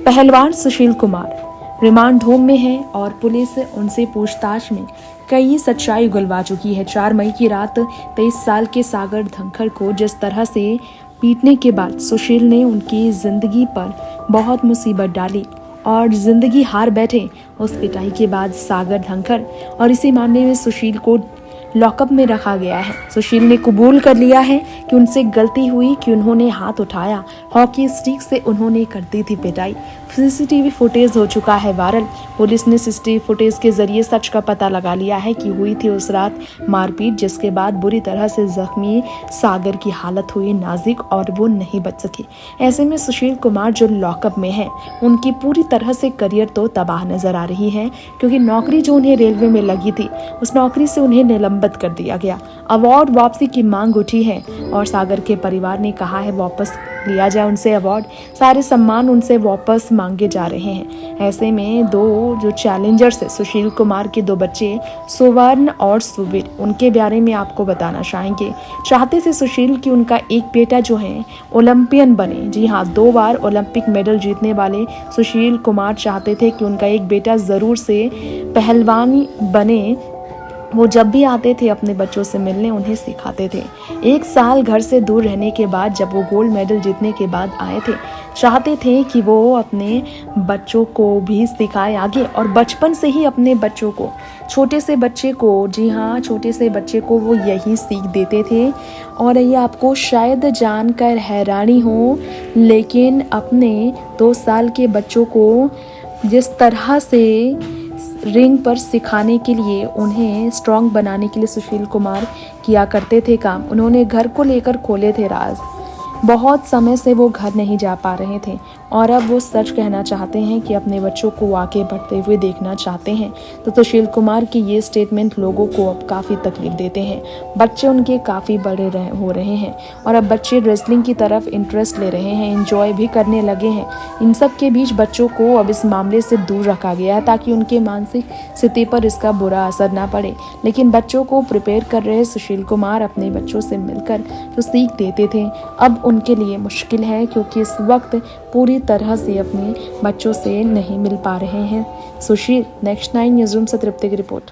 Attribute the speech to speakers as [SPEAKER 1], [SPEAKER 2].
[SPEAKER 1] पहलवान Sushil Kumar remand home में है और पुलिस उनसे पूछताछ में कई सच्चाई उगलवा चुकी है। 4 मई की रात 23 साल के सागर धनखड़ को जिस तरह से पीटने के बाद सुशील ने उनकी जिंदगी पर बहुत मुसीबत डाली और जिंदगी हार बैठे, उस पिटाई के बाद सागर धनखड़ और इसी मामले में सुशील को लॉकअप में रखा गया है। सुशील ने कबूल कर लिया है कि उनसे गलती हुई कि उन्होंने हाथ उठाया, हॉकी स्टिक से उन्होंने कर दी थी पिटाई। सीसीटीवी फुटेज हो चुका है वायरल। पुलिस ने सीसीटीवी फुटेज के जरिए सच का पता लगा लिया है कि हुई थी उस रात मारपीट, जिसके बाद बुरी तरह से जख्मी सागर की हालत हुई नाजुक और वो नहीं बच सके। ऐसे में सुशील कुमार जो लॉकअप में है, उनकी पूरी तरह से करियर तो तबाह नजर आ रही है, क्योंकि नौकरी जो उन्हें रेलवे में लगी थी उस नौकरी से उन्हें निलंबित कर दिया गया। अवार्ड वापसी की मांग उठी है और सागर के परिवार ने कहा है वापस लिया जाए उनसे अवार्ड, सारे सम्मान उनसे वापस मांगे जा रहे हैं। ऐसे में जो चैलेंजर्स है सुशील कुमार के 2 बच्चे सुवर्ण और सुवीर, उनके बारे में आपको बताना चाहते थे सुशील कि उनका एक बेटा जो है ओलंपियन बने। जी हाँ, 2 बार ओलंपिक मेडल जीतने वाले सुशील कुमार चाहते थे कि उनका एक बेटा जरूर से पहलवान बने। वो जब भी आते थे अपने बच्चों से मिलने उन्हें सिखाते थे। 1 साल घर से दूर रहने के बाद जब वो गोल्ड मेडल जीतने के बाद आए थे, चाहते थे कि वो अपने बच्चों को भी सिखाए आगे और बचपन से ही अपने बच्चों को, छोटे से बच्चे को, जी हाँ छोटे से बच्चे को वो यही सीख देते थे। और ये आपको शायद जानकर हैरानी हो, लेकिन अपने 2 साल के बच्चों को जिस तरह से रिंग पर सिखाने के लिए, उन्हें स्ट्रॉन्ग बनाने के लिए सुशील कुमार किया करते थे काम। उन्होंने घर को लेकर खोले थे राज। बहुत समय से वो घर नहीं जा पा रहे थे और अब वो सच कहना चाहते हैं कि अपने बच्चों को आगे बढ़ते हुए देखना चाहते हैं। तो सुशील कुमार की ये स्टेटमेंट लोगों को अब काफ़ी तकलीफ देते हैं। बच्चे उनके काफ़ी बड़े हो रहे हैं और अब बच्चे रेसलिंग की तरफ इंटरेस्ट ले रहे हैं, एंजॉय भी करने लगे हैं। इन सब के बीच बच्चों को अब इस मामले से दूर रखा गया है ताकि उनके मानसिक स्थिति पर इसका बुरा असर ना पड़े। लेकिन बच्चों को प्रिपेयर कर रहे सुशील कुमार अपने बच्चों से मिलकर जो सीख देते थे, अब उनके लिए मुश्किल है, क्योंकि इस वक्त पूरी तरह से अपने बच्चों से नहीं मिल पा रहे हैं सुशील। नेक्स्ट 9 न्यूज़ रूम से तृप्ति की रिपोर्ट।